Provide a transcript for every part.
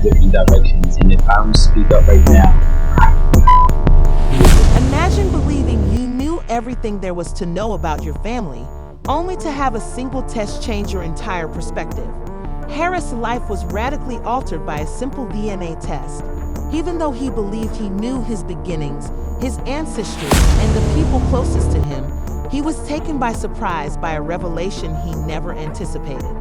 different directions, and if I don't speak up right now, Imagine believing you knew everything there was to know about your family, only to have a single test change your entire perspective. Harris' life was radically altered by a simple DNA test. Even though he believed he knew his beginnings, his ancestry, and the people closest to him, he was taken by surprise by a revelation he never anticipated.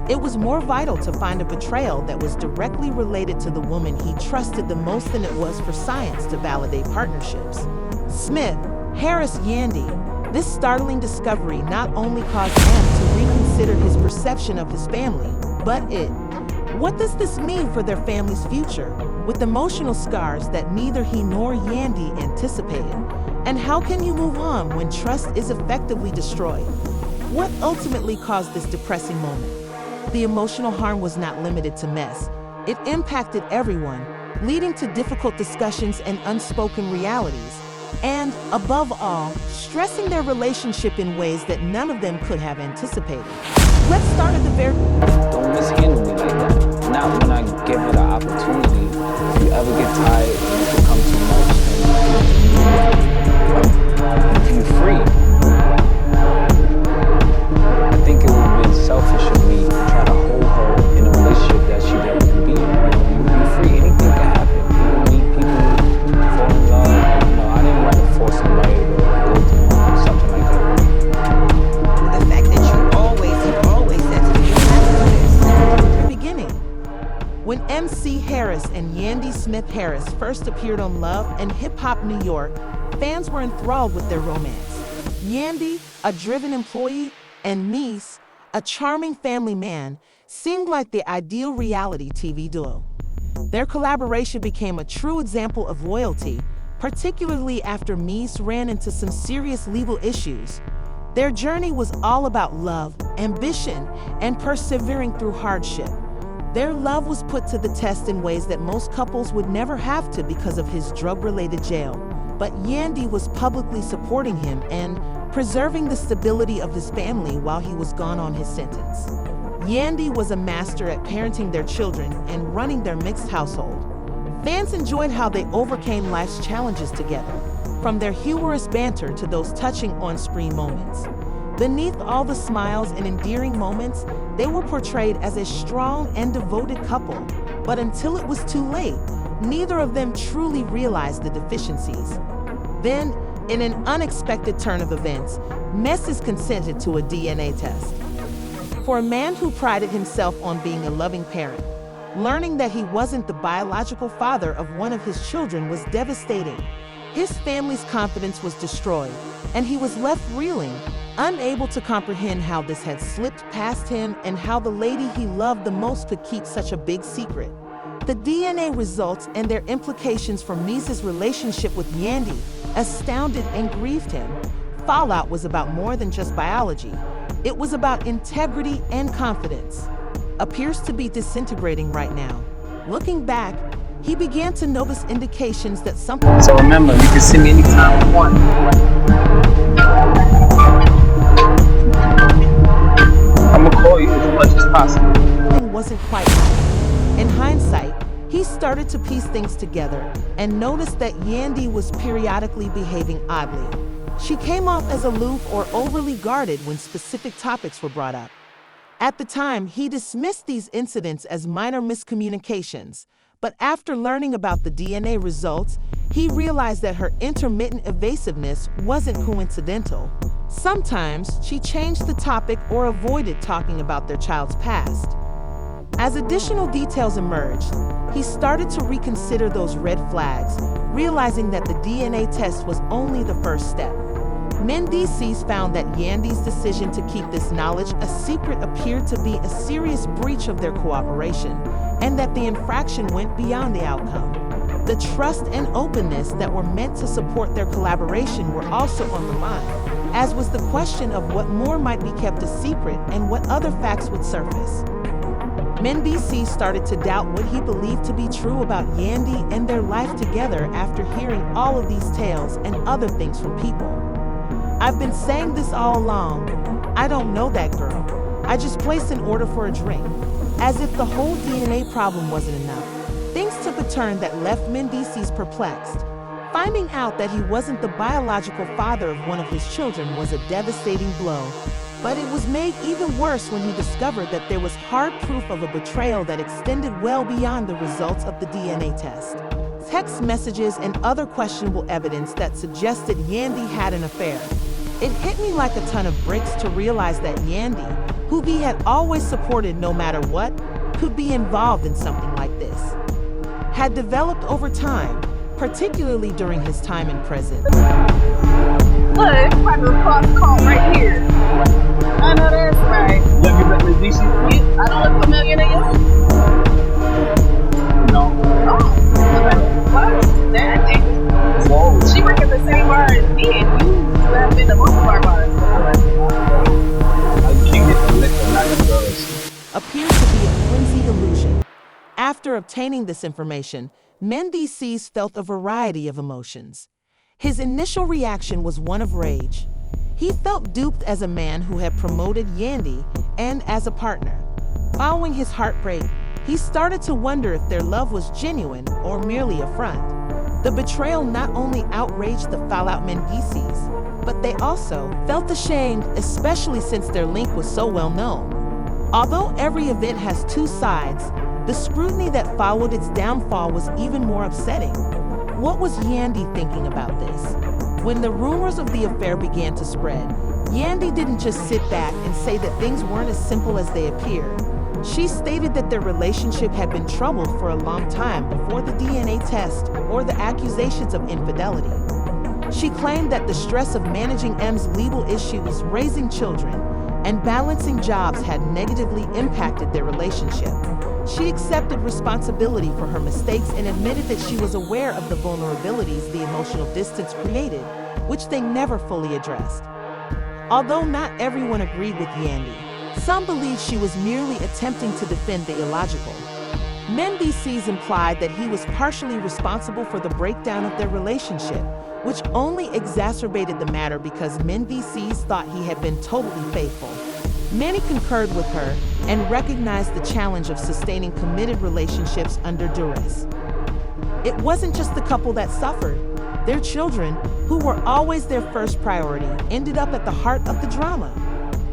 It was more vital to find a betrayal that was directly related to the woman he trusted the most than it was for science to validate partnerships. Smith, Harris Yandy. This startling discovery not only caused M to reconsider his perception of his family, but what does this mean for their family's future, with emotional scars that neither he nor Yandy anticipated? And how can you move on when trust is effectively destroyed? What ultimately caused this depressing moment? The emotional harm was not limited to mess. It impacted everyone, leading to difficult discussions and unspoken realities, and, above all, stressing their relationship in ways that none of them could have anticipated. Let's start at the very... Don't mishandle me like that. Not when I give her the opportunity. If you ever get tired, it become too much. If you're free. I think it would have been selfish of me to try to hold her in a relationship that she didn't want to be in. You know, you're free. Anything can happen. People meet people, fall in love. You know, I didn't want to force somebody to go through something like that. The fact that you always said to me, you have to do this. The beginning. When MC Harris and Yandy Smith Harris first appeared on Love and Hip Hop New York, fans were enthralled with their romance. Yandy, a driven employee, and Niece, a charming family man, seemed like the ideal reality TV duo. Their collaboration became a true example of loyalty, particularly after Mies ran into some serious legal issues. Their journey was all about love, ambition, and persevering through hardship. Their love was put to the test in ways that most couples would never have to because of his drug-related jail. But Yandy was publicly supporting him and preserving the stability of his family while he was gone on his sentence. Yandy was a master at parenting their children and running their mixed household. Fans enjoyed how they overcame life's challenges together, from their humorous banter to those touching on-screen moments. Beneath all the smiles and endearing moments, they were portrayed as a strong and devoted couple. But until it was too late, neither of them truly realized the deficiencies. Then, in an unexpected turn of events, Mendeecees consented to a DNA test. For a man who prided himself on being a loving parent, learning that he wasn't the biological father of one of his children was devastating. His family's confidence was destroyed, and he was left reeling, unable to comprehend how this had slipped past him and how the lady he loved the most could keep such a big secret. The DNA results and their implications for Mies's relationship with Yandy astounded and grieved him. Fallout was about more than just biology. It was about integrity and confidence. Appears to be disintegrating right now. Looking back, he began to notice indications that something... so remember, you can see me anytime you want. I'm gonna call you as much as possible. Wasn't quite right. In hindsight, he started to piece things together and noticed that Yandy was periodically behaving oddly. She came off as aloof or overly guarded when specific topics were brought up. At the time, he dismissed these incidents as minor miscommunications, but after learning about the DNA results, he realized that her intermittent evasiveness wasn't coincidental. Sometimes she changed the topic or avoided talking about their child's past. As additional details emerged, he started to reconsider those red flags, realizing that the DNA test was only the first step. Mendeecees found that Yandy's decision to keep this knowledge a secret appeared to be a serious breach of their cooperation, and that the infraction went beyond the outcome. The trust and openness that were meant to support their collaboration were also on the line, as was the question of what more might be kept a secret and what other facts would surface. Mendeecees started to doubt what he believed to be true about Yandy and their life together after hearing all of these tales and other things from people. I've been saying this all along. I don't know that girl. I just placed an order for a drink. As if the whole DNA problem wasn't enough. Things took a turn that left Mendeecees perplexed. Finding out that he wasn't the biological father of one of his children was a devastating blow. But it was made even worse when he discovered that there was hard proof of a betrayal that extended well beyond the results of the DNA test. Text messages and other questionable evidence that suggested Yandy had an affair. It hit me like a ton of bricks to realize that Yandy, who he had always supported no matter what, could be involved in something like this. Had developed over time, particularly during his time in prison. Look, it's like a cross call right here. I know that's right. You ever met Mendeecees? I don't look familiar to you. No. Oh, wow. That is. Whoa. She worked at the same bar as me, and you have been to most of our bars. How did you get the liquor, not the girls? Appeared to be a flimsy illusion. After obtaining this information, Mendeecees felt a variety of emotions. His initial reaction was one of rage. He felt duped as a man who had promoted Yandy and as a partner. Following his heartbreak, he started to wonder if their love was genuine or merely a front. The betrayal not only outraged the fallout Mendeecees, but they also felt ashamed, especially since their link was so well known. Although every event has two sides, the scrutiny that followed its downfall was even more upsetting. What was Yandy thinking about this? When the rumors of the affair began to spread, Yandy didn't just sit back and say that things weren't as simple as they appeared. She stated that their relationship had been troubled for a long time before the DNA test or the accusations of infidelity. She claimed that the stress of managing M's legal issues, raising children, and balancing jobs had negatively impacted their relationship. She accepted responsibility for her mistakes and admitted that she was aware of the vulnerabilities the emotional distance created, which they never fully addressed. Although not everyone agreed with Yandy, some believed she was merely attempting to defend the illogical. Mendeecees implied that he was partially responsible for the breakdown of their relationship, which only exacerbated the matter because Mendeecees thought he had been totally faithful. Many concurred with her and recognized the challenge of sustaining committed relationships under duress. It wasn't just the couple that suffered. Their children, who were always their first priority, ended up at the heart of the drama.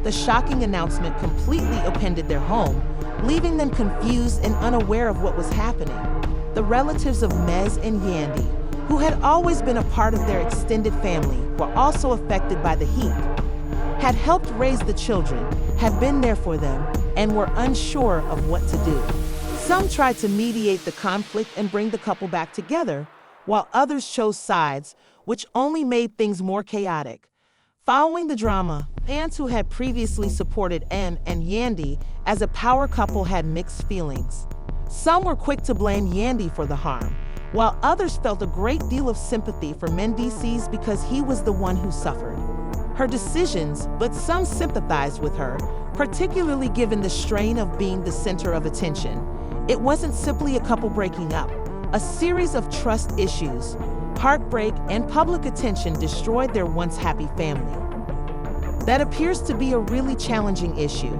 The shocking announcement completely upended their home, leaving them confused and unaware of what was happening. The relatives of Mez and Yandy, who had always been a part of their extended family, were also affected by the heat. Had helped raise the children, had been there for them, and were unsure of what to do. Some tried to mediate the conflict and bring the couple back together, while others chose sides, which only made things more chaotic. Following the drama, fans who had previously supported M and Yandy as a power couple had mixed feelings. Some were quick to blame Yandy for the harm, while others felt a great deal of sympathy for Mendeecees because he was the one who suffered her decisions, but some sympathized with her, particularly given the strain of being the center of attention. It wasn't simply a couple breaking up. A series of trust issues, heartbreak, and public attention destroyed their once happy family. That appears to be a really challenging issue.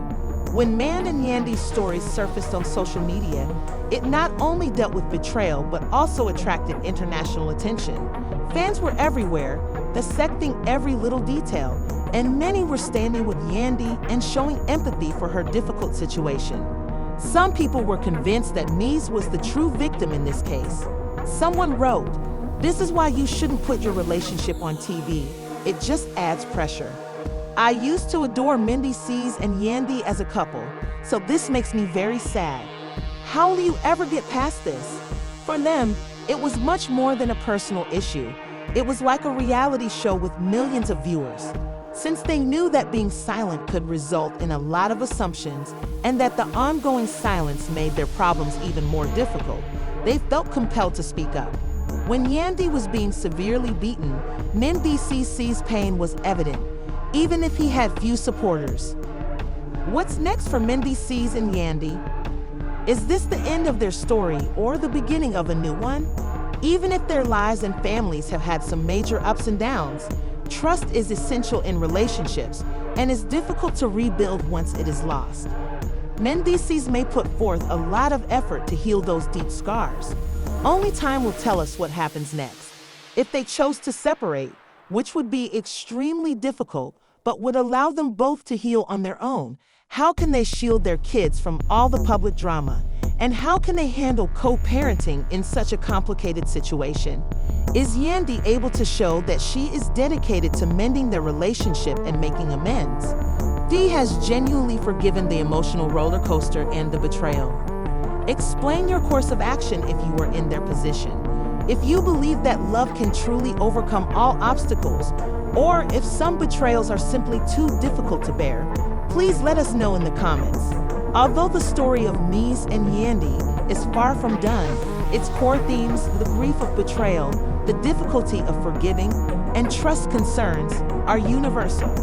When Man and Yandy's stories surfaced on social media, it not only dealt with betrayal, but also attracted international attention. Fans were everywhere, dissecting every little detail, and many were standing with Yandy and showing empathy for her difficult situation. Some people were convinced that Mez was the true victim in this case. Someone wrote, "This is why you shouldn't put your relationship on TV. It just adds pressure. I used to adore Mendeecees and Yandy as a couple, so this makes me very sad. How will you ever get past this?" For them, it was much more than a personal issue. It was like a reality show with millions of viewers. Since they knew that being silent could result in a lot of assumptions and that the ongoing silence made their problems even more difficult, they felt compelled to speak up. When Yandy was being severely beaten, Mendeecees' pain was evident, even if he had few supporters. What's next for Mendeecees and Yandy? Is this the end of their story or the beginning of a new one? Even if their lives and families have had some major ups and downs, trust is essential in relationships and is difficult to rebuild once it is lost. Mendeecees may put forth a lot of effort to heal those deep scars. Only time will tell us what happens next. If they chose to separate, which would be extremely difficult, but would allow them both to heal on their own, how can they shield their kids from all the public drama? And how can they handle co-parenting in such a complicated situation? Is Yandy able to show that she is dedicated to mending their relationship and making amends? Dee has genuinely forgiven the emotional roller coaster and the betrayal. Explain your course of action if you were in their position. If you believe that love can truly overcome all obstacles, or if some betrayals are simply too difficult to bear, please let us know in the comments. Although the story of Mies and Yandy is far from done, its core themes, the grief of betrayal, the difficulty of forgiving, and trust concerns, are universal.